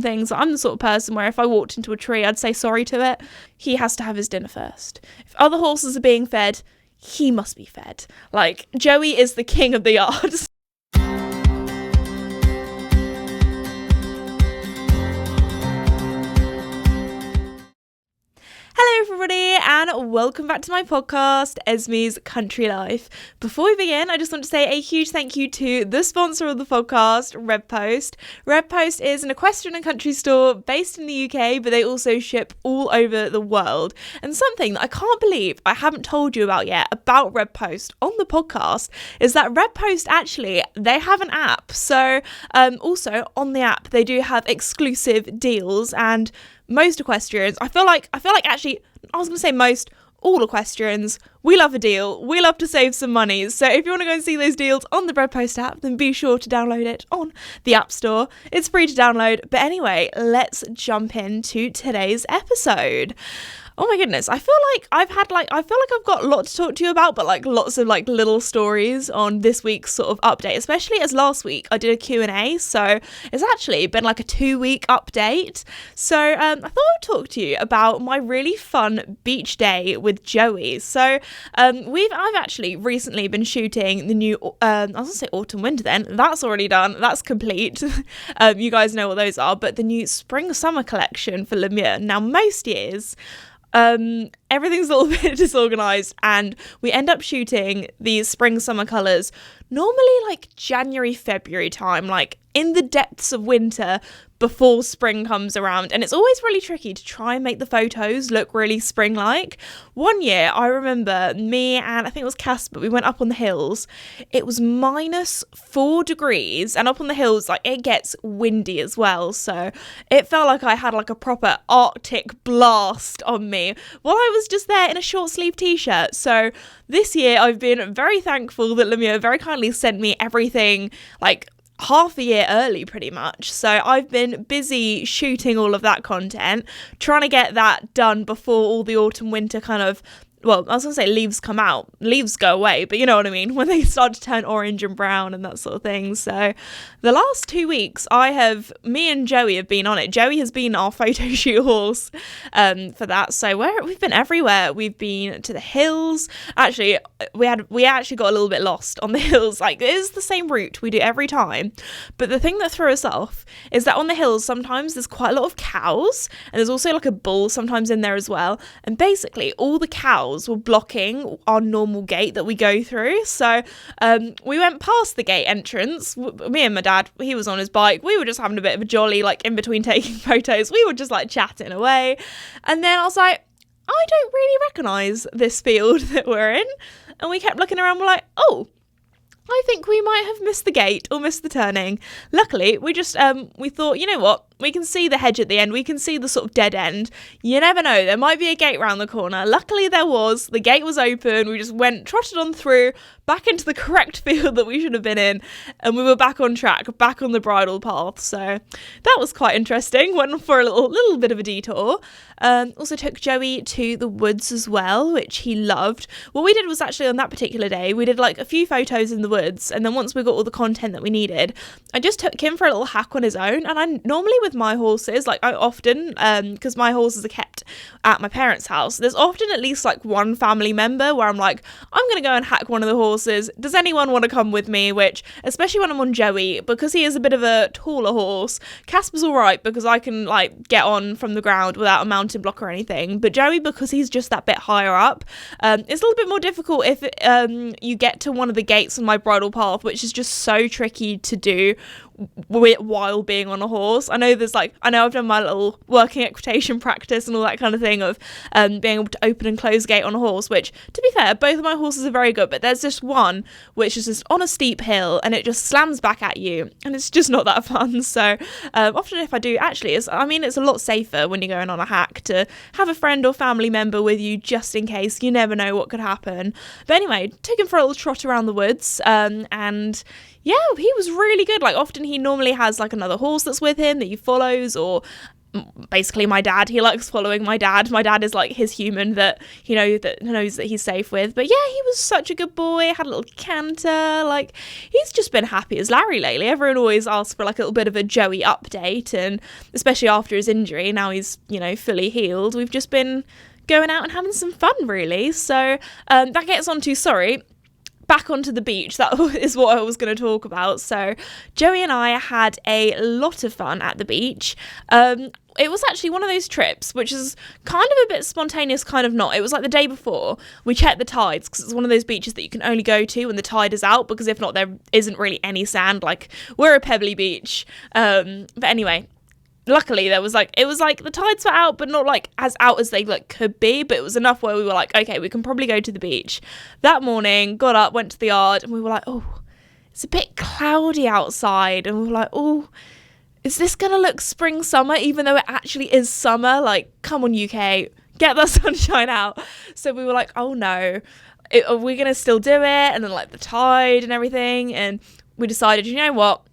things. I'm the sort of person where if I walked into a tree, I'd say sorry to it. He has to have his dinner first. If other horses are being fed, he must be fed. Like, Joey is the king of the yard. Hello everybody and welcome back to my podcast, Esme's Country Life. Before we begin, I just want to say a huge thank you to the sponsor of the podcast, Redpost. Redpost is an equestrian and country store based in the UK, but they also ship all over the world. And something that I can't believe I haven't told you about yet about Redpost on the podcast is that Redpost actually, they have an app. So also on the app, they do have exclusive deals, and most equestrians, I feel like actually, I was going to say most, all equestrians, we love a deal. We love to save some money. So if you want to go and see those deals on the Redpost app, then be sure to download it on the App Store. It's free to download. But anyway, let's jump into today's episode. Oh my goodness, I feel like I've got a lot to talk to you about, but like lots of like little stories on this week's sort of update, especially as last week I did a Q&A, so it's actually been like a 2-week update. So I thought I'd talk to you about my really fun beach day with Joey. So I've actually recently been shooting the new, I was gonna say autumn winter then, that's already done, that's complete. You guys know what those are, but the new spring summer collection for Lemure. Now most years, everything's a little bit disorganized and we end up shooting these spring summer colors normally like January, February time, like in the depths of winter before spring comes around, and it's always really tricky to try and make the photos look really spring-like. One year I remember me and I think it was Casper, we went up on the hills. It was -4 degrees, and up on the hills like it gets windy as well, so it felt like I had like a proper Arctic blast on me while I was just there in a short sleeve t-shirt. So this year I've been very thankful that Lemure very kindly sent me everything like half a year early pretty much. So I've been busy shooting all of that content, trying to get that done before all the autumn winter kind of, well, I was going to say leaves come out, leaves go away, but you know what I mean, when they start to turn orange and brown and that sort of thing. So the last 2 weeks me and Joey have been on it. Joey has been our photo shoot horse for that. So we've been everywhere. We've been to the hills. Actually, we actually got a little bit lost on the hills. Like it is the same route we do every time. But the thing that threw us off is that on the hills, sometimes there's quite a lot of cows, and there's also like a bull sometimes in there as well. And basically all the cows were blocking our normal gate that we go through. So we went past the gate entrance. Me and my dad, he was on his bike. We were just having a bit of a jolly, like in between taking photos. We were just like chatting away. And then I was like, I don't really recognise this field that we're in. And we kept looking around. We're like, oh, I think we might have missed the gate or missed the turning. Luckily, we just, we thought, you know what? We can see the hedge at the end. We can see the sort of dead end. You never know. There might be a gate round the corner. Luckily, there was. The gate was open. We just trotted on through, back into the correct field that we should have been in. And we were back on track, back on the bridle path. So that was quite interesting. Went for a little bit of a detour. Also took Joey to the woods as well, which he loved. What we did was actually on that particular day, we did like a few photos in the woods. And then once we got all the content that we needed, I just took him for a little hack on his own. And I normally with my horses, like I often, because my horses are kept at my parents' house, there's often at least like one family member where I'm like, I'm going to go and hack one of the horses. Does anyone want to come with me? Which, especially when I'm on Joey, because he is a bit of a taller horse, Casper's all right because I can like get on from the ground without a mountain block or anything. But Joey, because he's just that bit higher up, it's a little bit more difficult if you get to one of the gates on my bridle path, which is just so tricky to do while being on a horse. I know I've done my little working equitation practice and all that kind of thing of being able to open and close gate on a horse, which to be fair, both of my horses are very good, but there's just one which is just on a steep hill and it just slams back at you and it's just not that fun. So often if I do, actually it's a lot safer when you're going on a hack to have a friend or family member with you just in case. You never know what could happen. But anyway, took him for a little trot around the woods and yeah, he was really good. Like often he normally has like another horse that's with him that he follows, or basically my dad. He likes following my dad. My dad is like his human that, that knows that he's safe with. But yeah, he was such a good boy, had a little canter. Like, he's just been happy as Larry lately. Everyone always asks for like a little bit of a Joey update, and especially after his injury, now he's, fully healed. We've just been going out and having some fun, really. So that gets on to, back onto the beach. That is what I was going to talk about. So Joey and I had a lot of fun at the beach. It was actually one of those trips which is kind of a bit spontaneous, kind of not. It was like the day before we checked the tides, because it's one of those beaches that you can only go to when the tide is out, because if not, there isn't really any sand. Like, we're a pebbly beach. But anyway, luckily it was like the tides were out, but not like as out as they like could be, but it was enough where we were like, okay, we can probably go to the beach. That morning, got up, went to the yard, and we were like, oh, it's a bit cloudy outside, and we were like, oh, is this gonna look spring summer, even though it actually is summer? Like, come on, UK, get that sunshine out. So we were like, oh no, are we gonna still do it? And then like the tide and everything, and we decided, you know what,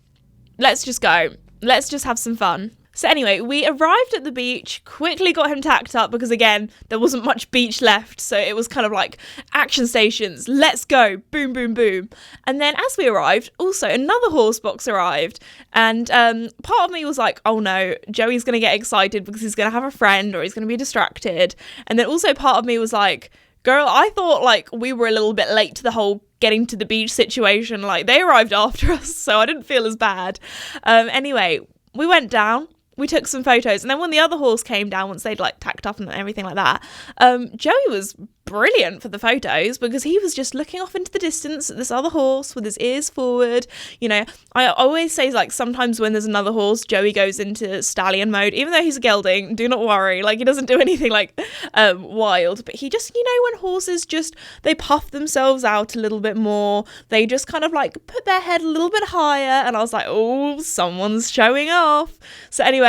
let's just go, let's just have some fun. So anyway, we arrived at the beach, quickly got him tacked up, because again, there wasn't much beach left, so it was kind of like action stations, let's go, boom, boom, boom. And then as we arrived, also another horse box arrived, and part of me was like, oh no, Joey's going to get excited because he's going to have a friend, or he's going to be distracted. And then also part of me was like, girl, I thought like we were a little bit late to the whole getting to the beach situation. Like, they arrived after us, so I didn't feel as bad. Anyway, we went down. We took some photos, and then when the other horse came down, once they'd like tacked up and everything like that, Joey was brilliant for the photos, because he was just looking off into the distance at this other horse with his ears forward. I always say, like, sometimes when there's another horse, Joey goes into stallion mode, even though he's a gelding. Do not worry, like, he doesn't do anything like wild, but he just, when horses just, they puff themselves out a little bit more, they just kind of like put their head a little bit higher, and I was like, oh, someone's showing off. So anyway,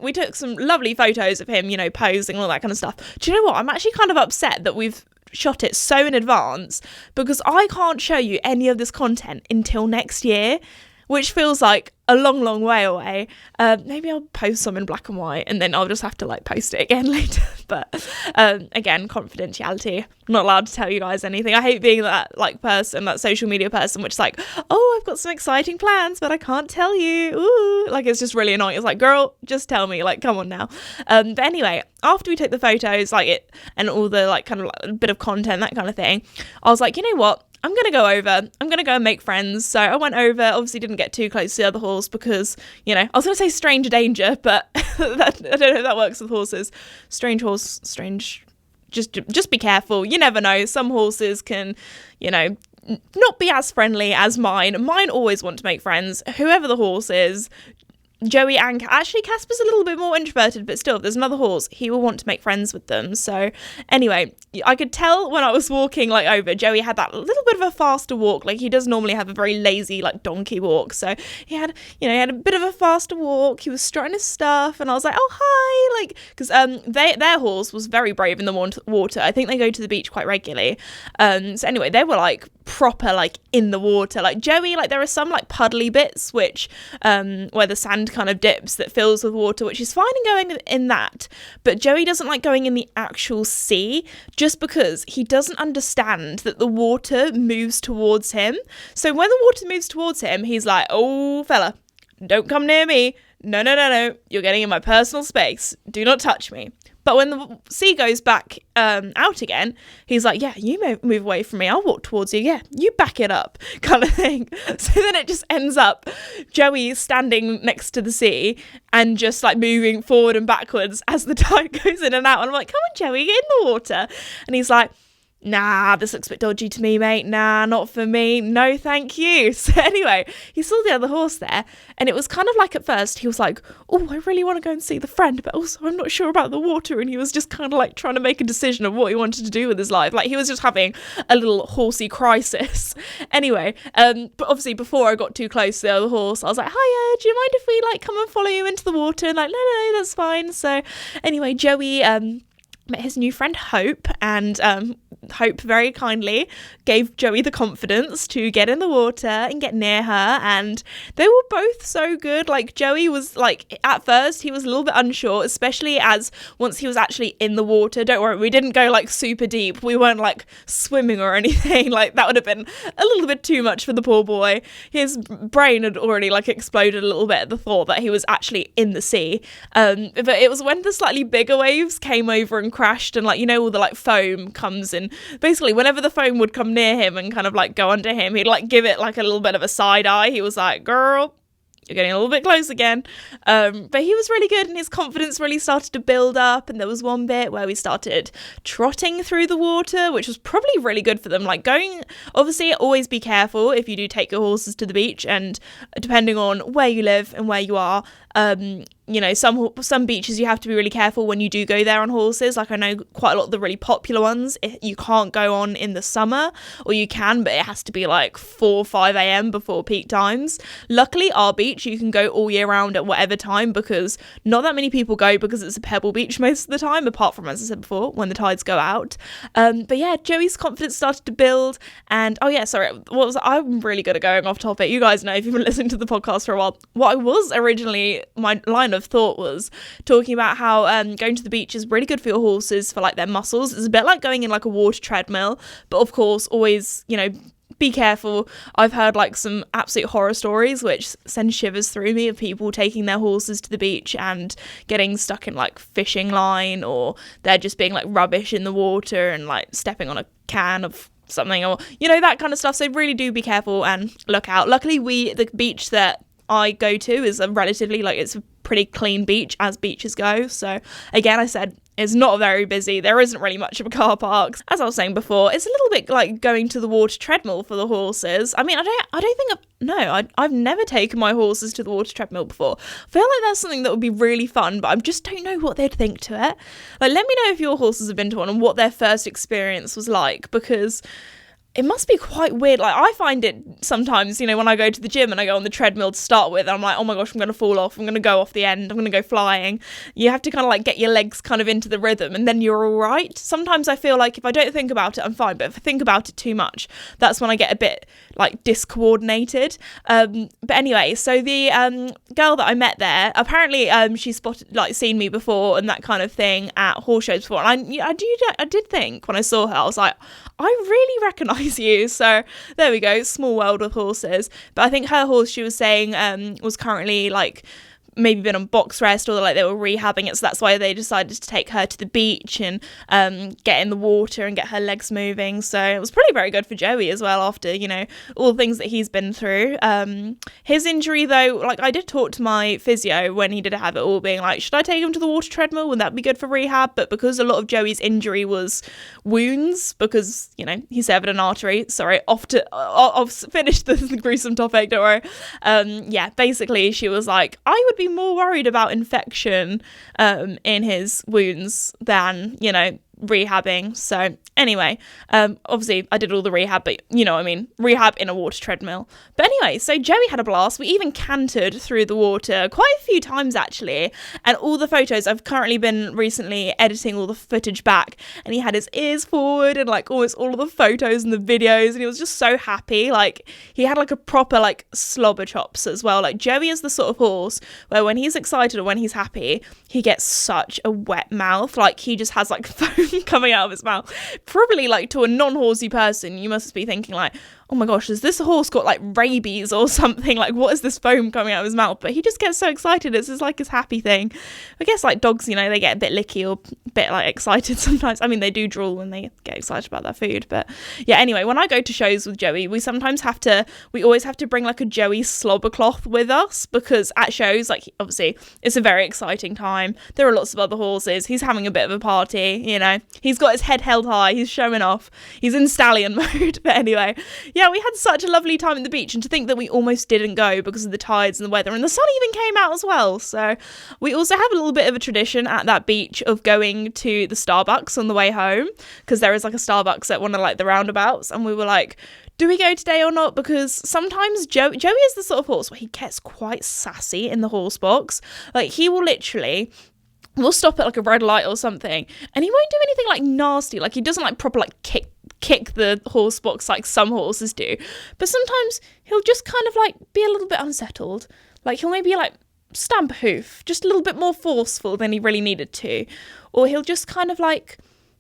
we took some lovely photos of him, posing, all that kind of stuff. Do you know what, I'm actually kind of upset that we've shot it so in advance, because I can't show you any of this content until next year, which feels like a long, long way away. Maybe I'll post some in black and white, and then I'll just have to like post it again later. But again, confidentiality. I'm not allowed to tell you guys anything. I hate being that like person, that social media person, which is like, oh, I've got some exciting plans, but I can't tell you. Ooh, like, it's just really annoying. It's like, girl, just tell me. Like, come on now. But anyway, after we took the photos, like it, and all the like kind of like, bit of content, that kind of thing, I was like, you know what? I'm going to go over. I'm going to go and make friends. So I went over, obviously didn't get too close to the other horse because, I was going to say stranger danger, but I don't know if that works with horses. Strange horse, strange. Just be careful. You never know. Some horses can, not be as friendly as mine. Mine always want to make friends. Whoever the horse is, Joey and actually Casper's a little bit more introverted, but still, if there's another horse, he will want to make friends with them. So anyway, I could tell when I was walking like over, Joey had that little bit of a faster walk. Like, he does normally have a very lazy like donkey walk, so he had a bit of a faster walk. He was strutting his stuff, and I was like, oh hi, like, because their horse was very brave in the water. I think they go to the beach quite regularly. So anyway, they were like proper like in the water. Like Joey, like there are some like puddly bits which where the sand kind of dips that fills with water, which is fine in going in that, but Joey doesn't like going in the actual sea, just because he doesn't understand that the water moves towards him. So when the water moves towards him, he's like, oh fella, don't come near me, no, you're getting in my personal space, do not touch me. But when the sea goes back out again, he's like, yeah, you move away from me. I'll walk towards you. Yeah, you back it up, kind of thing. So then it just ends up Joey standing next to the sea and just like moving forward and backwards as the tide goes in and out. And I'm like, come on, Joey, get in the water. And he's like, nah, this looks a bit dodgy to me, mate. Nah, not for me. No, thank you. So anyway, he saw the other horse there, and it was kind of like at first he was like, oh, I really want to go and see the friend, but also I'm not sure about the water. And he was just kind of like trying to make a decision of what he wanted to do with his life. Like, he was just having a little horsey crisis. Anyway, but obviously before I got too close to the other horse, I was like, hiya, do you mind if we like come and follow you into the water? And like, no, that's fine. So anyway, Joey met his new friend Hope, and Hope very kindly gave Joey the confidence to get in the water and get near her, and they were both so good. Like, Joey was like, at first he was a little bit unsure, especially as once he was actually in the water. Don't worry, we didn't go like super deep, we weren't like swimming or anything. Like, that would have been a little bit too much for the poor boy. His brain had already like exploded a little bit at the thought that he was actually in the sea. But it was when the slightly bigger waves came over and crashed, and like, you know, all the like foam comes in. Basically, whenever the foam would come near him and kind of like go under him, he'd like give it like a little bit of a side eye. He was like, girl, you're getting a little bit close again. But he was really good, and his confidence really started to build up. And there was one bit where we started trotting through the water, which was probably really good for them. Like, going, obviously, always be careful if you do take your horses to the beach, and depending on where you live and where you are, you know, some beaches you have to be really careful when you do go there on horses. Like, I know quite a lot of the really popular ones you can't go on in the summer, or you can, but it has to be like 4 or 5 a.m. before peak times. Luckily, our beach you can go all year round at whatever time, because not that many people go, because it's a pebble beach most of the time, apart from, as I said before, when the tides go out. But yeah, Joey's confidence started to build, and I'm really good at going off topic. You guys know, if you've been listening to the podcast for a while, what I was originally, my line of thought was talking about how going to the beach is really good for your horses, for like their muscles. It's a bit like going in like a water treadmill, but of course always, you know, be careful. I've heard like some absolute horror stories which send shivers through me, of people taking their horses to the beach and getting stuck in like fishing line, or they're just being like rubbish in the water and like stepping on a can of something, or you know, that kind of stuff. So really do be careful and look out. Luckily, the beach that I go to is a relatively, like, it's a pretty clean beach as beaches go. So again, I said it's not very busy. There isn't really much of a car park. As I was saying before, it's a little bit like going to the water treadmill for the horses. I mean, I've never taken my horses to the water treadmill before. I feel like that's something that would be really fun, but I just don't know what they'd think to it. Like, let me know if your horses have been to one and what their first experience was like, because it must be quite weird. Like, I find it sometimes, you know, when I go to the gym and I go on the treadmill to start with, I'm like, oh my gosh, I'm going to fall off. I'm going to go off the end. I'm going to go flying. You have to kind of like get your legs kind of into the rhythm, and then you're all right. Sometimes I feel like if I don't think about it, I'm fine. But if I think about it too much, that's when I get a bit like discoordinated. But anyway, so the girl that I met there, apparently she seen me before and that kind of thing at horse shows before. And I did think when I saw her, I was like, I really recognise you. So there we go, small world of horses. But I think her horse, she was saying, was currently like maybe been on box rest, or like they were rehabbing it, so that's why they decided to take her to the beach and get in the water and get her legs moving. So it was probably very good for Joey as well, after, you know, all the things that he's been through. His injury though, like, I did talk to my physio when he did have it all, being like, should I take him to the water treadmill, would that be good for rehab? But because a lot of Joey's injury was wounds, because, you know, he severed an artery. Sorry, I've finished the gruesome topic, don't worry. Yeah, basically she was like, I would be more worried about infection in his wounds than, you know, rehabbing. So anyway, obviously I did all the rehab, but you know what I mean, rehab in a water treadmill. But anyway, so Joey had a blast. We even cantered through the water quite a few times actually, and all the photos, I've currently been recently editing all the footage back, and he had his ears forward and like almost all of the photos and the videos, and he was just so happy. Like, he had like a proper like slobber chops as well. Like, Joey is the sort of horse where when he's excited or when he's happy, he gets such a wet mouth. Like, he just has like foam coming out of his mouth. Probably like to a non-horsey person, you must be thinking like, oh my gosh, has this horse got like rabies or something? Like, what is this foam coming out of his mouth? But he just gets so excited. It's just like his happy thing. I guess like dogs, you know, they get a bit licky or a bit like excited sometimes. I mean, they do drool when they get excited about their food. But yeah, anyway, when I go to shows with Joey, we always have to bring like a Joey slobber cloth with us, because at shows, like, obviously it's a very exciting time. There are lots of other horses. He's having a bit of a party, you know. He's got his head held high. He's showing off. He's in stallion mode. But anyway, yeah, we had such a lovely time at the beach, and to think that we almost didn't go because of the tides and the weather, and the sun even came out as well. So we also have a little bit of a tradition at that beach of going to the Starbucks on the way home, because there is like a Starbucks at one of like the roundabouts, and we were like, do we go today or not? Because sometimes Joey is the sort of horse where he gets quite sassy in the horse box. Like, he will literally we'll stop at like a red light or something, and he won't do anything like nasty. Like he doesn't like proper like kick the horse box like some horses do, but sometimes he'll just kind of like be a little bit unsettled. Like he'll maybe like stamp a hoof just a little bit more forceful than he really needed to, or he'll just kind of like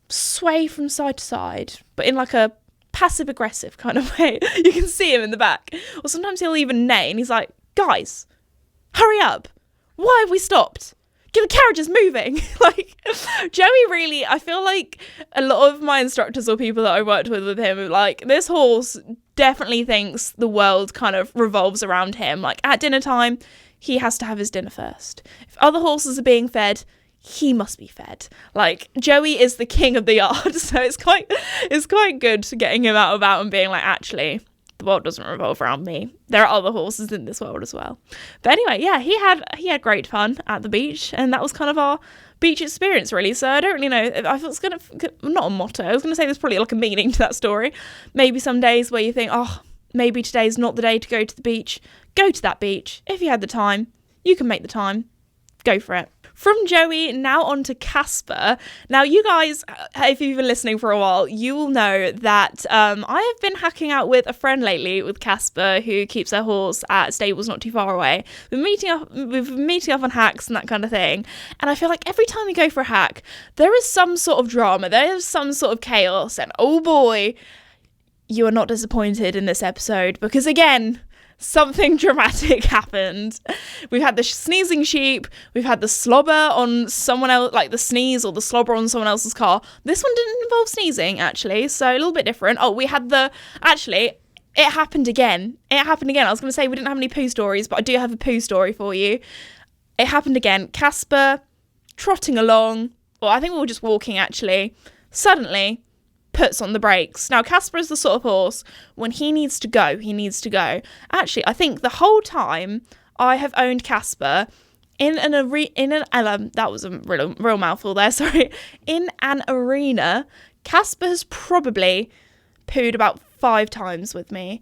sway from side to side, but in like a passive aggressive kind of way. You can see him in the back. Or sometimes he'll even neigh and he's like, guys, hurry up, why have we stopped? Get the carriages moving. Like Joey really, I feel like a lot of my instructors or people that I worked with him are like, this horse definitely thinks the world kind of revolves around him. Like at dinner time, he has to have his dinner first. If other horses are being fed, he must be fed. Like Joey is the king of the yard, so it's quite good getting him out and about and being like, actually, the world doesn't revolve around me. There are other horses in this world as well. But anyway, yeah, he had great fun at the beach, and that was kind of our beach experience, really. So I don't really know. I thought it's gonna, not a motto. I was gonna say there's probably like a meaning to that story. Maybe some days where you think, oh, maybe today's not the day to go to the beach. Go to that beach. If you had the time, you can make the time. Go for it. From Joey, now on to Casper. Now, you guys, if you've been listening for a while, you will know that I have been hacking out with a friend lately, with Casper, who keeps her horse at stables not too far away. We've been meeting up on hacks and that kind of thing. And I feel like every time we go for a hack, there is some sort of drama. There is some sort of chaos. And oh boy, you are not disappointed in this episode, because again, something dramatic happened. We've had the sneezing sheep. We've had the slobber on someone else, like the sneeze or the slobber on someone else's car. This one didn't involve sneezing, actually, so a little bit different. Oh, we had actually, it happened again. I was going to say we didn't have any poo stories, but I do have a poo story for you. It happened again. Casper, trotting along, or I think we were just walking, actually, suddenly puts on the brakes. Now, Casper is the sort of horse, when he needs to go, he needs to go. Actually, I think the whole time I have owned Casper, that was a real mouthful there, sorry. In an arena, Casper has probably pooed about 5 times with me.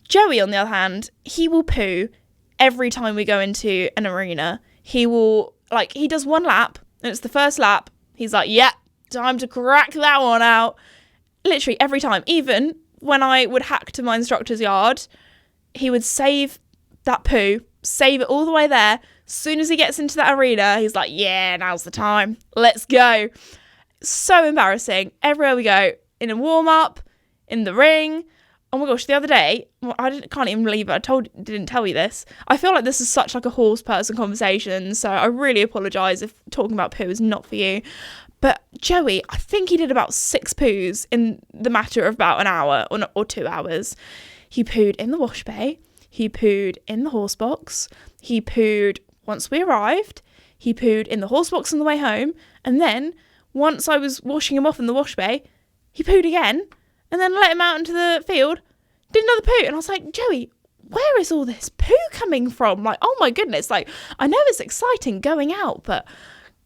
Joey, on the other hand, he will poo every time we go into an arena. He will, like, he does one lap, and it's the first lap. He's like, yeah, time to crack that one out. Literally every time. Even when I would hack to my instructor's yard, he would save that poo, save it all the way there. As soon as he gets into that arena, he's like, yeah, now's the time. Let's go. So embarrassing. Everywhere we go, in a warm-up, in the ring. Oh my gosh, the other day, can't even believe it. Didn't tell you this. I feel like this is such like a horse person conversation, so I really apologise if talking about poo is not for you. But Joey, I think he did about 6 poos in the matter of about an hour or 2 hours. He pooed in the wash bay. He pooed in the horse box. He pooed once we arrived. He pooed in the horse box on the way home. And then, once I was washing him off in the wash bay, he pooed again. And then let him out into the field. Did another poo. And I was like, Joey, where is all this poo coming from? Like, oh my goodness. Like, I know it's exciting going out, but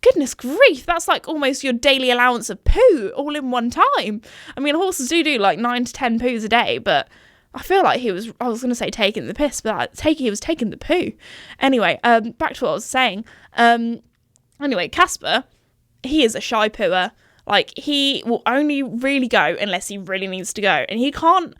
goodness grief, that's like almost your daily allowance of poo all in one time. I mean, horses do like 9 to 10 poos a day, but I feel like I was going to say taking the piss, but he was taking the poo. Anyway, back to what I was saying. Anyway, Casper, he is a shy pooer. Like, he will only really go unless he really needs to go. And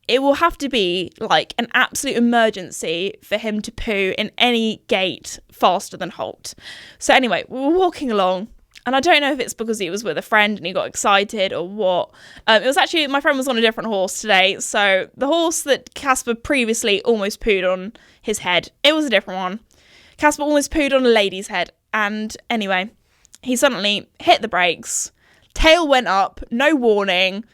it will have to be like an absolute emergency for him to poo in any gait faster than halt. So anyway, we were walking along, and I don't know if it's because he was with a friend and he got excited or what. It was actually, my friend was on a different horse today. So the horse that Casper previously almost pooed on his head, it was a different one. Casper almost pooed on a lady's head. And anyway, he suddenly hit the brakes. Tail went up, no warning.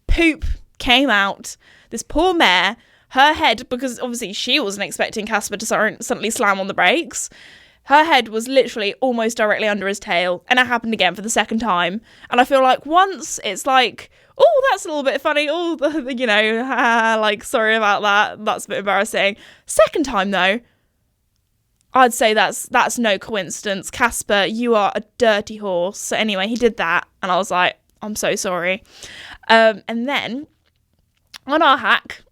Poop came out. This poor mare, her head, because obviously she wasn't expecting Casper to suddenly slam on the brakes, her head was literally almost directly under his tail, and it happened again for the second time. And I feel like once it's like, oh, that's a little bit funny, like, sorry about that, that's a bit embarrassing. Second time though, I'd say that's no coincidence. Casper, you are a dirty horse. So anyway, he did that, and I was like, I'm so sorry. And then on our hack,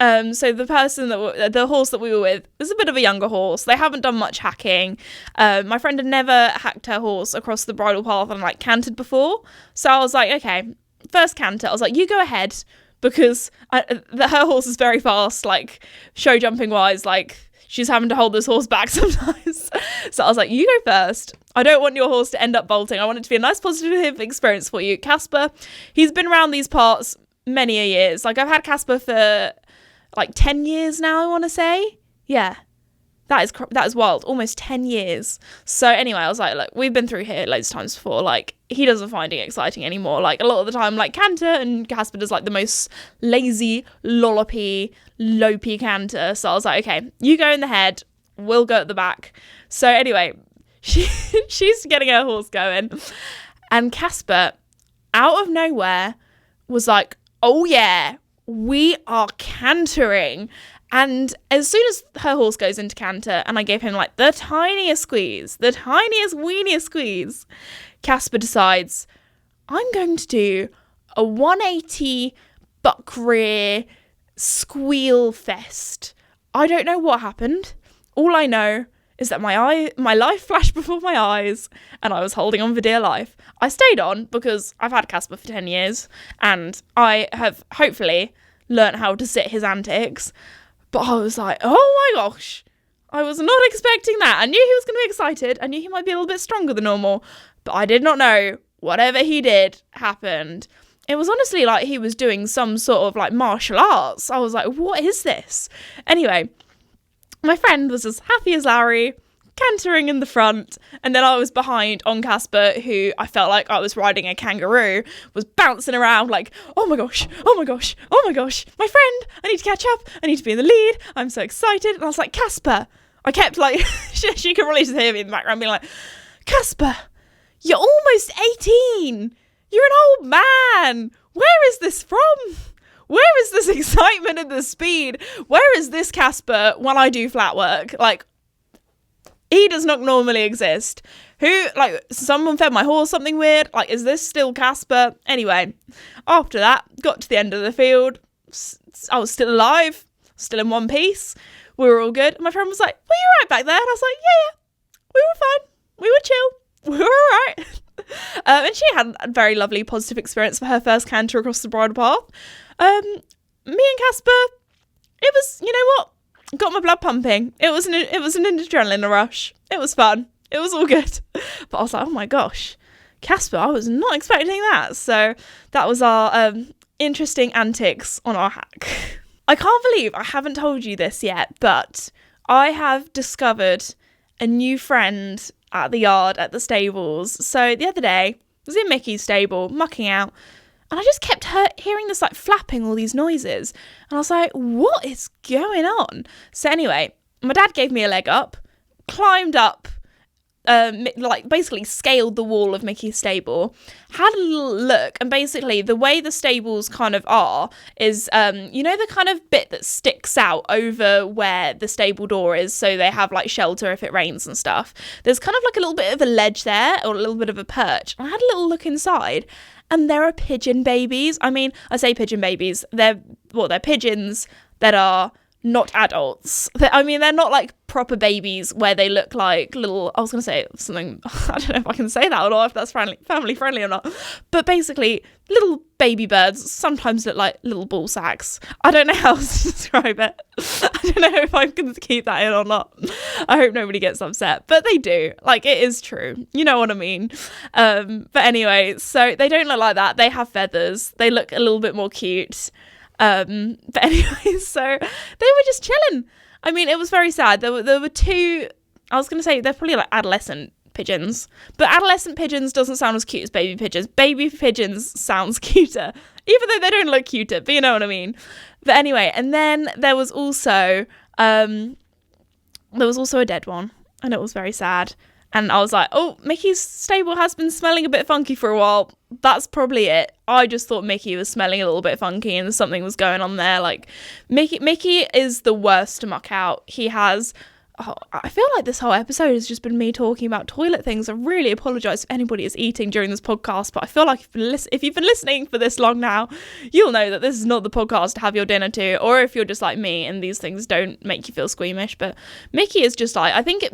So the horse that we were with was a bit of a younger horse. They haven't done much hacking. My friend had never hacked her horse across the bridle path and like cantered before. So I was like, okay, first canter. I was like, you go ahead, because her horse is very fast, like show jumping wise. Like she's having to hold this horse back sometimes. So I was like, you go first. I don't want your horse to end up bolting. I want it to be a nice positive experience for you. Casper, he's been around these parts many a years. Like I've had Casper for like 10 years now, I want to say. Yeah, that is wild. Almost 10 years. So anyway, I was like, look, we've been through here loads of times before. Like he doesn't find it exciting anymore. Like a lot of the time, like canter, and Casper does like the most lazy, lollopy, lopey canter. So I was like, okay, you go in the head, we'll go at the back. So anyway, she's getting her horse going, and Casper, out of nowhere, was like, oh yeah, we are cantering. And as soon as her horse goes into canter and I gave him like the tiniest squeeze, the tiniest weeniest squeeze, Casper decides, I'm going to do a 180 buck rear squeal fest. I don't know what happened. All I know is that my life flashed before my eyes and I was holding on for dear life. I stayed on because I've had Casper for 10 years and I have hopefully learnt how to sit his antics. But I was like, oh my gosh, I was not expecting that. I knew he was going to be excited. I knew he might be a little bit stronger than normal, but I did not know whatever he did happened. It was honestly like he was doing some sort of like martial arts. I was like, what is this? Anyway, my friend was as happy as Larry, cantering in the front, and then I was behind on Casper, who I felt like I was riding a kangaroo, was bouncing around like, oh my gosh, oh my gosh, oh my gosh, my friend, I need to catch up, I need to be in the lead, I'm so excited. And I was like, Casper, I kept like, she could probably just hear me in the background being like, Casper, you're almost 18, you're an old man, where is this from? Where is this excitement and the speed? Where is this Casper when I do flat work? Like, he does not normally exist. Who, like, someone fed my horse something weird? Like, is this still Casper? Anyway, after that, got to the end of the field. I was still alive, still in one piece. We were all good. My friend was like, were you right back there? And I was like, yeah, we were fine. We were chill. We were all right. And she had a very lovely positive experience for her first canter across the bridle path. Me and Casper, it was, you know what? Got my blood pumping. It was an adrenaline rush. It was fun. It was all good. But I was like, oh my gosh, Casper, I was not expecting that. So that was our interesting antics on our hack. I can't believe I haven't told you this yet, but I have discovered a new friend at the yard, at the stables. So the other day, I was in Mickey's stable, mucking out, and I just kept hearing this like flapping, all these noises. And I was like, what is going on? So anyway, my dad gave me a leg up, climbed up, like basically scaled the wall of Mickey's stable, had a little look, and basically the way the stables kind of are is, you know, the kind of bit that sticks out over where the stable door is, so they have like shelter if it rains and stuff. There's kind of like a little bit of a ledge there, or a little bit of a perch. I had a little look inside, and there are pigeon babies. I mean, I say pigeon babies. They're pigeons that are not adults. They're not like proper babies where they look like little, I was going to say something, I don't know if I can say that or not, if that's family friendly or not. But basically, little baby birds sometimes look like little ball sacks. I don't know how else to describe it. I don't know if I can keep that in or not. I hope nobody gets upset. But they do. Like, it is true. You know what I mean? But anyway, so they don't look like that. They have feathers. They look a little bit more cute. But anyway, so they were just chilling. I mean, it was very sad. There were two, I was going to say they're probably like adolescent pigeons, but adolescent pigeons doesn't sound as cute as baby pigeons. Baby pigeons sounds cuter, even though they don't look cuter, but you know what I mean. But anyway, and then there was also a dead one, and it was very sad. And I was like, oh, Mickey's stable has been smelling a bit funky for a while. That's probably it. I just thought Mickey was smelling a little bit funky and something was going on there. Like, Mickey is the worst to muck out. He has I feel like this whole episode has just been me talking about toilet things. I really apologise if anybody is eating during this podcast, but I feel like if you've been listening for this long now, you'll know that this is not the podcast to have your dinner to, or if you're just like me and these things don't make you feel squeamish. But Mickey is just like, I think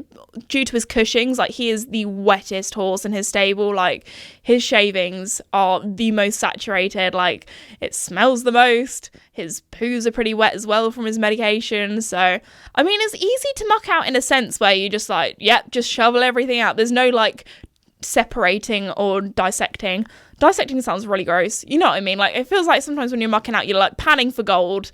due to his Cushings, like he is the wettest horse in his stable. Like his shavings are the most saturated, like it smells the most. His poos are pretty wet as well from his medication. So, I mean, it's easy to muck out in a sense where you just like, yep, just shovel everything out. There's no like separating or dissecting. Dissecting sounds really gross. You know what I mean? Like, it feels like sometimes when you're mucking out, you're like panning for gold.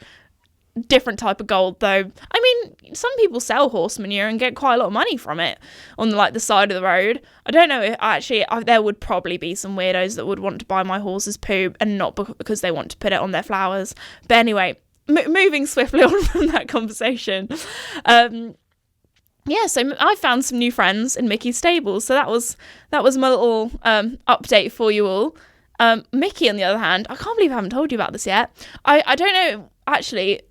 Different type of gold though. I mean, some people sell horse manure and get quite a lot of money from it on like the side of the road. I don't know if actually there would probably be some weirdos that would want to buy my horse's poop and not because they want to put it on their flowers. But anyway, moving swiftly on from that conversation. Yeah, so I found some new friends in Mickey's stables. So that was my little update for you all. Mickey, on the other hand, I can't believe I haven't told you about this yet. I don't know, actually,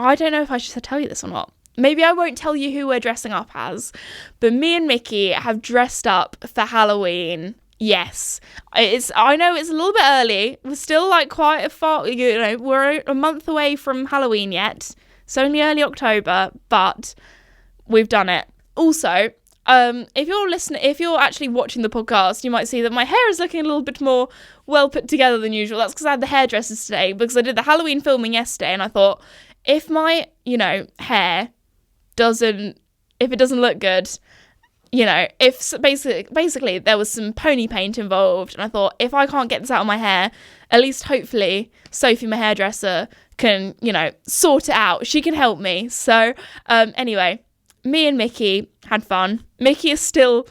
I don't know if I should tell you this or not. Maybe I won't tell you who we're dressing up as, but me and Mickey have dressed up for Halloween. Yes, I know it's a little bit early. We're still like quite a far, we're a month away from Halloween yet. It's only early October, but we've done it. Also, if you're actually watching the podcast, you might see that my hair is looking a little bit more well put together than usual. That's because I had the hairdressers today, because I did the Halloween filming yesterday, and I thought, if my, hair doesn't look good, if basically there was some pony paint involved, and I thought, if I can't get this out of my hair, at least hopefully Sophie, my hairdresser, can, sort it out. She can help me. So, anyway, me and Mickey had fun. Mickey is still...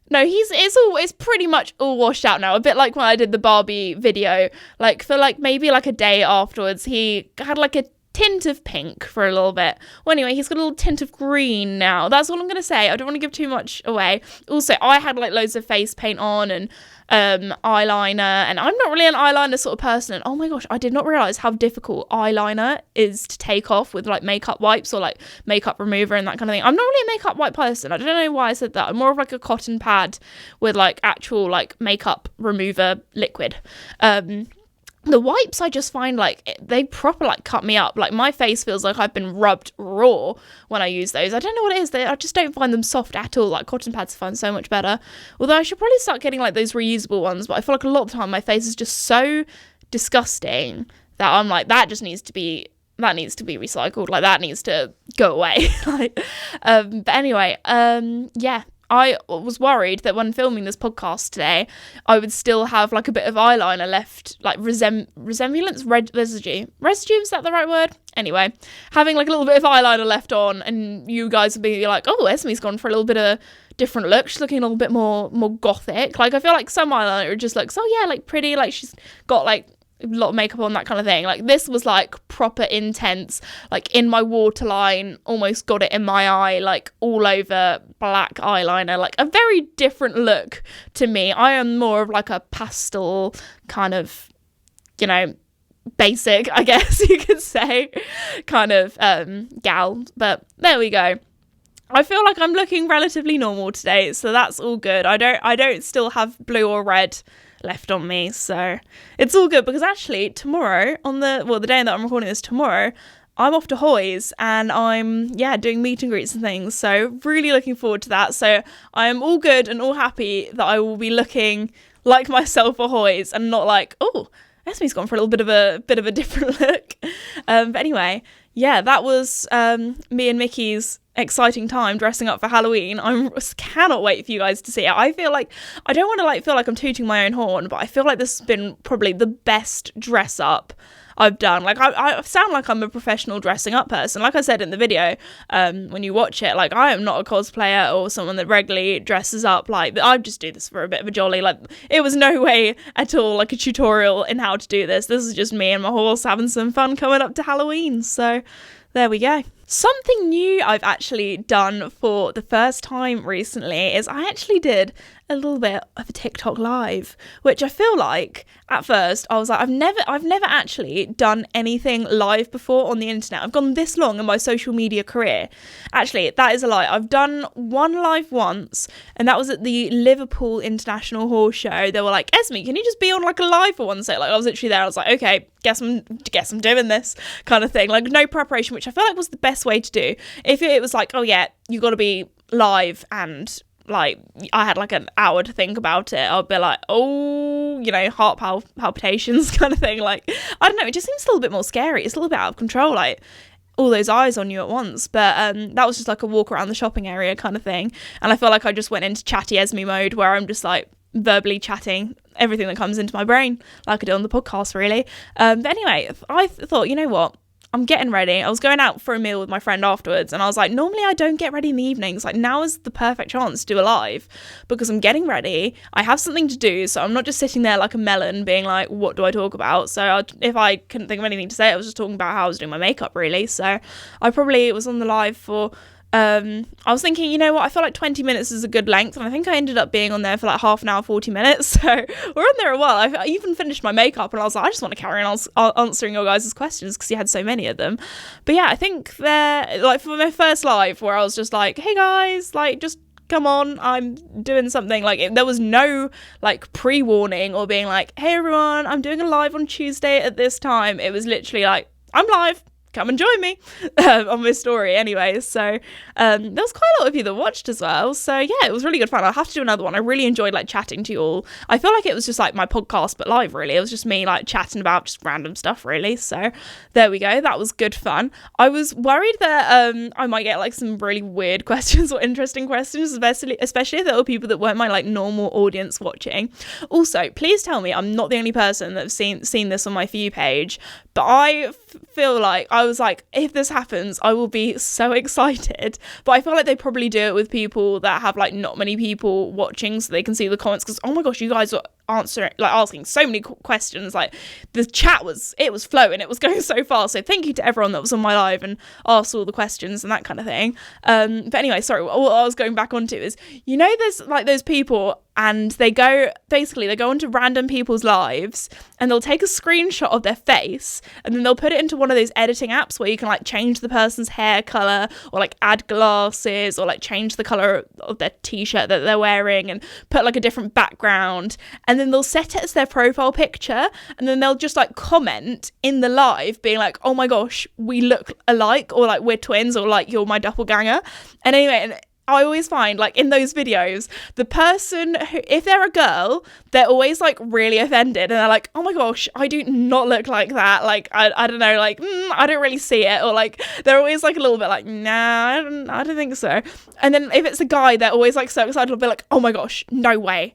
No, it's pretty much all washed out now. A bit like when I did the Barbie video. Like, for maybe a day afterwards, he had a tint of pink for a little bit. Well, anyway, he's got a little tint of green now. That's all I'm going to say. I don't want to give too much away. Also, I had loads of face paint on and eyeliner, and I'm not really an eyeliner sort of person. And oh my gosh, I did not realise how difficult eyeliner is to take off with makeup wipes or makeup remover and that kind of thing. I'm not really a makeup wipe person. I don't know why I said that. I'm more of a cotton pad with actual makeup remover liquid. The wipes, I just find they proper cut me up. My face feels like I've been rubbed raw when I use those. I don't know what it is. I just don't find them soft at all. Cotton pads find so much better. Although I should probably start getting those reusable ones. But I feel a lot of the time my face is just so disgusting that I'm that needs to be recycled. That needs to go away. But anyway, yeah. I was worried that when filming this podcast today, I would still have a bit of eyeliner left, resemblance, residue. Residue, is that the right word? Anyway, having a little bit of eyeliner left on, and you guys would be like, oh, Esme's gone for a little bit of different look. She's looking a little bit more gothic. I feel some eyeliner just looks, oh yeah, pretty, she's got a lot of makeup on, that kind of thing. This was proper intense, in my waterline, almost got it in my eye, all over black eyeliner, a very different look to me. I am more of a pastel kind of, basic, I guess you could say, kind of gal. But there we go. I feel I'm looking relatively normal today, so that's all good. I don't still have blue or red left on me, so it's all good, because actually tomorrow, the day that I'm recording this tomorrow, I'm off to Hoy's, and I'm doing meet and greets and things, so really looking forward to that. So I am all good and all happy that I will be looking like myself for Hoy's, and not oh, Esme's gone for a little bit of a different look. But anyway, yeah, that was me and Mickey's exciting time dressing up for Halloween. I cannot wait for you guys to see it. I feel I don't want to feel I'm tooting my own horn, but I feel this has been probably the best dress up I've done. I sound like I'm a professional dressing up person. Like I said in the video, when you watch it, I am not a cosplayer or someone that regularly dresses up. I just do this for a bit of a jolly. It was no way at all a tutorial in how to do this. This is just me and my horse having some fun coming up to Halloween. So there we go. Something new I've actually done for the first time recently is I actually did a little bit of a TikTok live, which I feel like at first I was like, I've never actually done anything live before on the internet. I've gone this long in my social media career. Actually, that is a lie. I've done one live once, and that was at the Liverpool International Horse Show. They were like, Esme, can you just be on like a live for one sec? Like, I was literally there. I was like, okay, guess I'm doing this kind of thing. Like, no preparation, which I feel like was the best way to do. If it was like, oh yeah, you got to be live, and like I had like an hour to think about it, I'll be like, oh, you know, heart palpitations kind of thing. Like, I don't know, it just seems a little bit more scary. It's a little bit out of control, like all those eyes on you at once. But that was just like a walk around the shopping area kind of thing, and I feel like I just went into chatty Esme mode, where I'm just like verbally chatting everything that comes into my brain, like I do on the podcast, really. But anyway, I thought, you know what, I'm getting ready. I was going out for a meal with my friend afterwards, and I was like, normally I don't get ready in the evenings. Like, now is the perfect chance to do a live, because I'm getting ready. I have something to do, so I'm not just sitting there like a melon being like, what do I talk about? So if I couldn't think of anything to say, I was just talking about how I was doing my makeup, really. So I probably was on the live for I was thinking, you know what, I feel like 20 minutes is a good length, and I think I ended up being on there for like half an hour, 40 minutes, so we're on there a while. I even finished my makeup, and I was like, I just want to carry on answering your guys' questions, because you had so many of them. But yeah, I think they're like, for my first live, where I was just like, hey guys, like, just come on, I'm doing something. Like, there was no like pre-warning or being like, hey everyone, I'm doing a live on Tuesday at this time. It was literally like, I'm live, come and join me on my story anyway. So there was quite a lot of you that watched as well, so yeah, it was really good fun. I'll have to do another one. I really enjoyed like chatting to you all. I feel like it was just like my podcast but live, really. It was just me like chatting about just random stuff, really. So there we go, that was good fun. I was worried that I might get like some really weird questions or interesting questions, especially if there were people that weren't my like normal audience watching. Also, please tell me I'm not the only person that's seen this on my For You page, but I feel like I was like, if this happens, I will be so excited. But I feel like they probably do it with people that have like not many people watching, so they can see the comments, because oh my gosh, you guys are asking so many questions. Like, the chat was flowing, it was going so fast. So thank you to everyone that was on my live and asked all the questions and that kind of thing. But anyway, sorry, what I was going back onto is, you know, there's like those people, and they go onto random people's lives, and they'll take a screenshot of their face, and then they'll put it into one of those editing apps where you can like change the person's hair color, or like add glasses, or like change the color of their t-shirt that they're wearing, and put like a different background, and then they'll set it as their profile picture, and then they'll just like comment in the live being like, oh my gosh, we look alike, or like we're twins, or like you're my doppelganger. And anyway, I always find like in those videos, the person who, if they're a girl, they're always like really offended, and they're like, oh my gosh, I do not look like that. Like, I don't know, like, I don't really see it. Or like, they're always like a little bit like, nah, I don't think so. And then if it's a guy, they're always like so excited. They'll be like, oh my gosh, no way,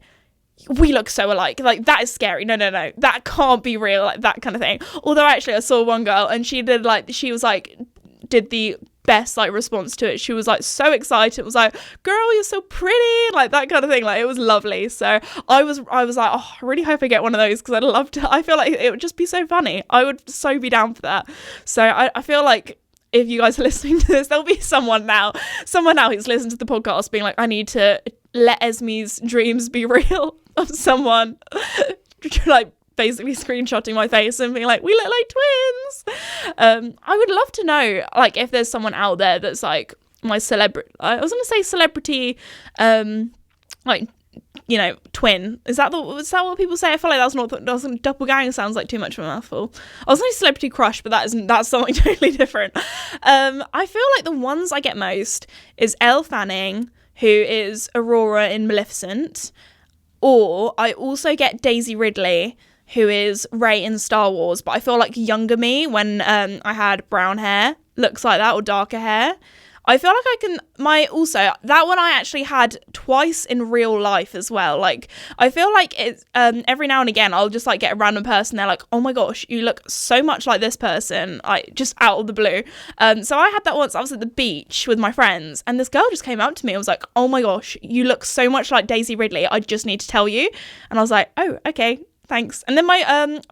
we look so alike. Like, that is scary. No, that can't be real. Like, that kind of thing. Although actually I saw one girl, and she did the best like response to it. She was like so excited. It was like, girl, you're so pretty, like that kind of thing. Like, it was lovely. So I was like, oh, I really hope I get one of those, because I'd love to. I feel like it would just be so funny. I would so be down for that. So I feel like if you guys are listening to this, there'll be someone now who's listened to the podcast being like, I need to let Esme's dreams be real, of someone like basically screenshotting my face and being like, we look like twins. I would love to know, like, if there's someone out there that's like my celebrity, I was gonna say celebrity, like, you know, twin. Is that what people say? I feel like that's doppelganger sounds like too much of a mouthful. I was saying celebrity crush, but that's something totally different. I feel like the ones I get most is Elle Fanning, who is Aurora in Maleficent, or I also get Daisy Ridley, who is Rey in Star Wars, but I feel like younger me, when I had brown hair, looks like that, or darker hair. I feel like that one I actually had twice in real life as well. Like, I feel like it's every now and again I'll just like get a random person, they're like, oh my gosh, you look so much like this person, like just out of the blue. So I had that once. I was at the beach with my friends, and this girl just came up to me and was like, oh my gosh, you look so much like Daisy Ridley, I just need to tell you. And I was like, oh, okay, Thanks. And then my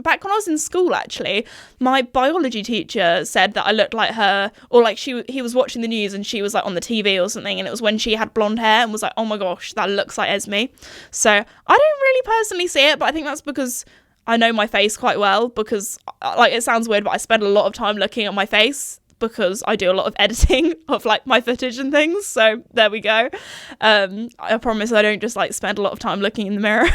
back when I was in school, actually, my biology teacher said that I looked like her, or like he was watching the news and she was like on the TV or something, and it was when she had blonde hair and was like, oh my gosh, that looks like Esme. So I don't really personally see it, but I think that's because I know my face quite well, because like, it sounds weird, but I spend a lot of time looking at my face because I do a lot of editing of like my footage and things. So there we go. I promise I don't just like spend a lot of time looking in the mirror.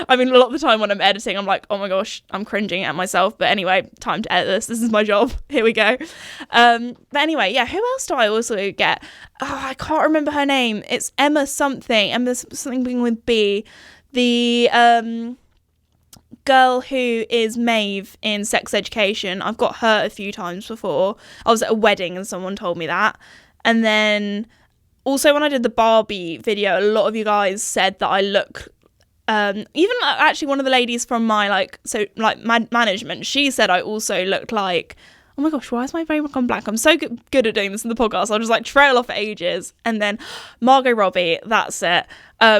I mean, a lot of the time when I'm editing, I'm like, oh my gosh, I'm cringing at myself. But anyway, time to edit this. This is my job. Here we go. But anyway, yeah, who else do I also get? Oh, I can't remember her name. It's Emma something. Emma something with B. The girl who is Maeve in Sex Education. I've got her a few times before. I was at a wedding and someone told me that. And then also when I did the Barbie video, a lot of you guys said that I look even actually one of the ladies from my management, she said I also looked like, oh my gosh, why is my brain gone blank? I'm so good at doing this in the podcast. I'll just like trail off for ages. And then Margot Robbie, that's it.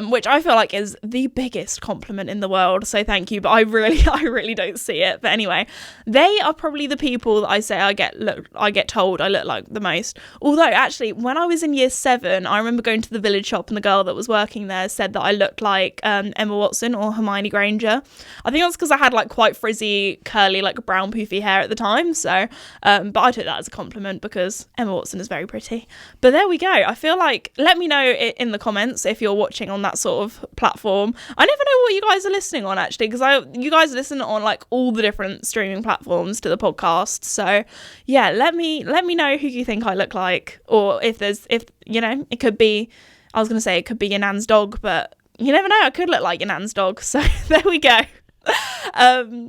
Which I feel like is the biggest compliment in the world. So thank you. But I really don't see it. But anyway, they are probably the people that I say I get told I look like the most. Although actually, when I was in year 7, I remember going to the village shop and the girl that was working there said that I looked like Emma Watson or Hermione Granger. I think that's because I had like quite frizzy, curly, like brown poofy hair at the time. So, but I took that as a compliment because Emma Watson is very pretty. But there we go. I feel like, let me know in the comments if you're watching on that sort of platform. I never know what you guys are listening on, actually, because you guys listen on like all the different streaming platforms to the podcast. So yeah, let me know who you think I look like, or if you know, it could be, I was gonna say it could be your nan's dog, but you never know, I could look like your nan's dog. So there we go.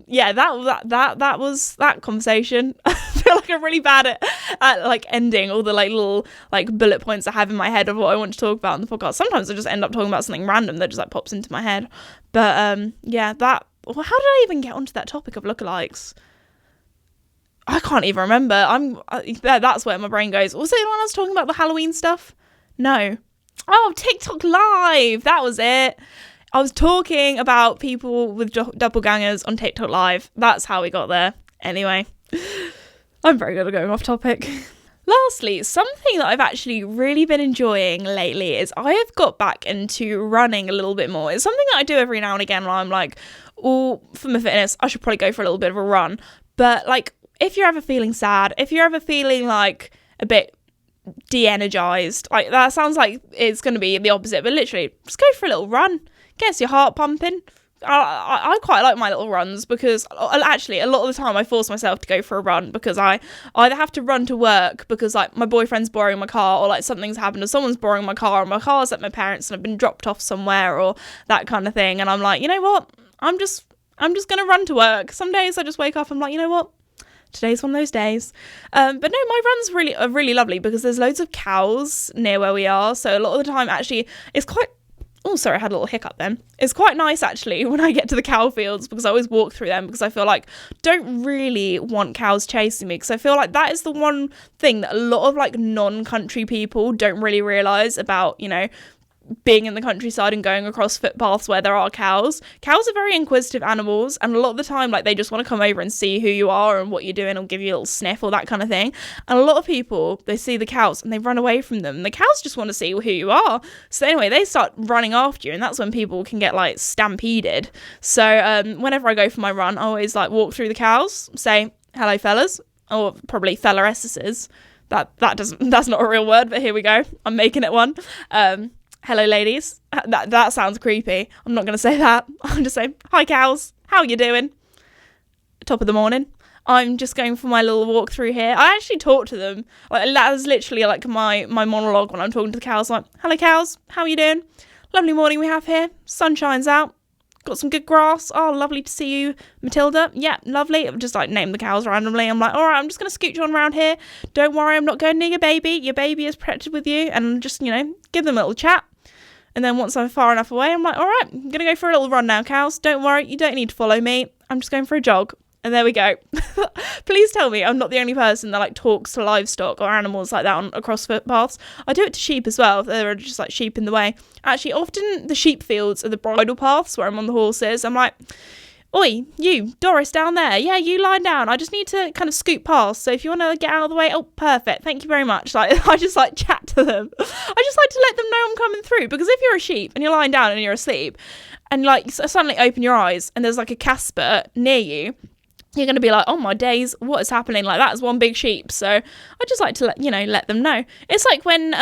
Yeah, that was that conversation. I feel like I'm really bad at like ending all the like little like bullet points I have in my head of what I want to talk about in the podcast. Sometimes I just end up talking about something random that just like pops into my head. But yeah, how did I even get onto that topic of lookalikes? I can't even remember. That's where my brain goes. Was it when I was talking about the Halloween stuff? No. Oh, TikTok Live. That was it. I was talking about people with doppelgangers on TikTok Live. That's how we got there. Anyway, I'm very good at going off topic. Lastly, something that I've actually really been enjoying lately is I have got back into running a little bit more. It's something that I do every now and again where I'm like, oh, for my fitness, I should probably go for a little bit of a run. But like, if you're ever feeling sad, if you're ever feeling like a bit de-energized, like that sounds like it's going to be the opposite, but literally, just go for a little run. Gets your heart pumping. I quite like my little runs because actually a lot of the time I force myself to go for a run because I either have to run to work because like my boyfriend's borrowing my car, or like something's happened or someone's borrowing my car, or my car's at my parents' and I've been dropped off somewhere, or that kind of thing. And I'm like, you know what? I'm just gonna run to work. Some days I just wake up, I'm like, you know what? Today's one of those days. But no, my runs are really lovely because there's loads of cows near where we are. So a lot of the time actually it's quite... Oh, sorry, I had a little hiccup then. It's quite nice, actually, when I get to the cow fields, because I always walk through them, because I feel like don't really want cows chasing me, because I feel like that is the one thing that a lot of, like, non-country people don't really realise about, you know, being in the countryside and going across footpaths where there are cows. Cows are very inquisitive animals, and a lot of the time, like, they just want to come over and see who you are and what you're doing, or give you a little sniff or that kind of thing. And a lot of people, they see the cows and they run away from them. The cows just want to see who you are. So anyway, they start running after you, and that's when people can get like stampeded. So whenever I go for my run, I always like walk through the cows, say hello fellas, or probably fellaresses. That's not a real word, but here we go. I'm making it one. Hello, ladies. That sounds creepy. I'm not going to say that. I'm just saying, hi, cows. How are you doing? Top of the morning. I'm just going for my little walk through here. I actually talk to them. Like, that is literally like my monologue when I'm talking to the cows. Like, hello, cows. How are you doing? Lovely morning we have here. Sun shines out. Got some good grass. Oh, lovely to see you, Matilda. Yeah, lovely. I've just like named the cows randomly. I'm like, all right, I'm just going to scooch on around here. Don't worry, I'm not going near your baby. Your baby is protected with you. And just, you know, give them a little chat. And then once I'm far enough away, I'm like, all right, I'm going to go for a little run now, cows. Don't worry, you don't need to follow me. I'm just going for a jog. And there we go. Please tell me I'm not the only person that like talks to livestock or animals like that across footpaths. I do it to sheep as well if there are just like sheep in the way. Actually, often the sheep fields are the bridle paths where I'm on the horses. I'm like, Oi, you, Doris down there. Yeah, you lie down. I just need to kind of scoot past. So if you want to get out of the way, oh, perfect. Thank you very much. Like, I just like chat to them. I just like to let them know I'm coming through, because if you're a sheep and you're lying down and you're asleep and like suddenly open your eyes and there's like a Casper near you, you're going to be like, oh my days, what is happening? Like, that's one big sheep. So I just like to let them know. It's like when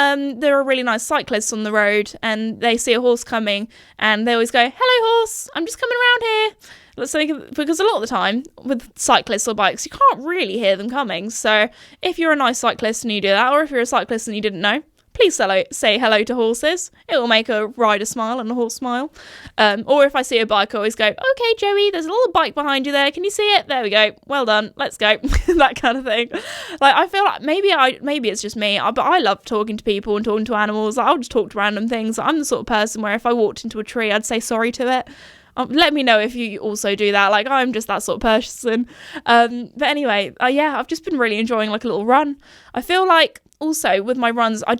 there are really nice cyclists on the road and they see a horse coming and they always go, hello horse, I'm just coming around here. Because a lot of the time with cyclists or bikes, you can't really hear them coming. So if you're a nice cyclist and you do that, or if you're a cyclist and you didn't know, please say hello to horses. It will make a rider smile and a horse smile. Or if I see a bike, I always go, okay, Joey, there's a little bike behind you there. Can you see it? There we go. Well done. Let's go. That kind of thing. Like, I feel like maybe it's just me, but I love talking to people and talking to animals. I'll just talk to random things. I'm the sort of person where if I walked into a tree, I'd say sorry to it. Let me know if you also do that. Like, I'm just that sort of person. But anyway, I've just been really enjoying like a little run. I feel like also with my runs, I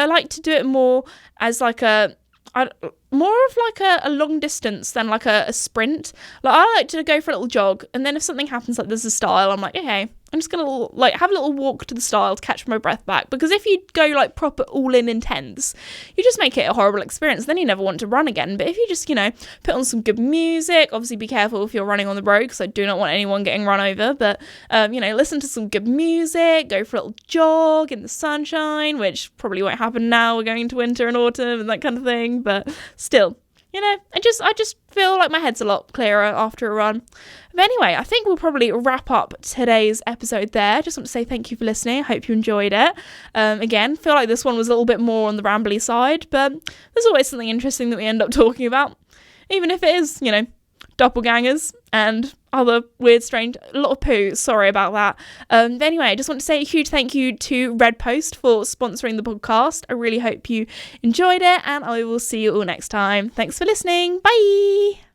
like to do it more as like more of like a long distance than like a sprint. Like, I like to go for a little jog, and then if something happens, like there's a stile, I'm like, okay, I'm just gonna like have a little walk to the stile to catch my breath back, because if you go like proper all in intense, you just make it a horrible experience. Then you never want to run again. But if you just put on some good music, obviously be careful if you're running on the road, because I do not want anyone getting run over, but listen to some good music, go for a little jog in the sunshine, which probably won't happen now, we're going into winter and autumn and that kind of thing, but still, I just feel like my head's a lot clearer after a run. But anyway, I think we'll probably wrap up today's episode there. I just want to say thank you for listening. I hope you enjoyed it. Again, feel like this one was a little bit more on the rambly side, but there's always something interesting that we end up talking about, even if it is, doppelgangers and other weird, strange, a lot of poo. Sorry about that. But anyway, I just want to say a huge thank you to Red Post for sponsoring the podcast. I really hope you enjoyed it, and I will see you all next time. Thanks for listening. Bye.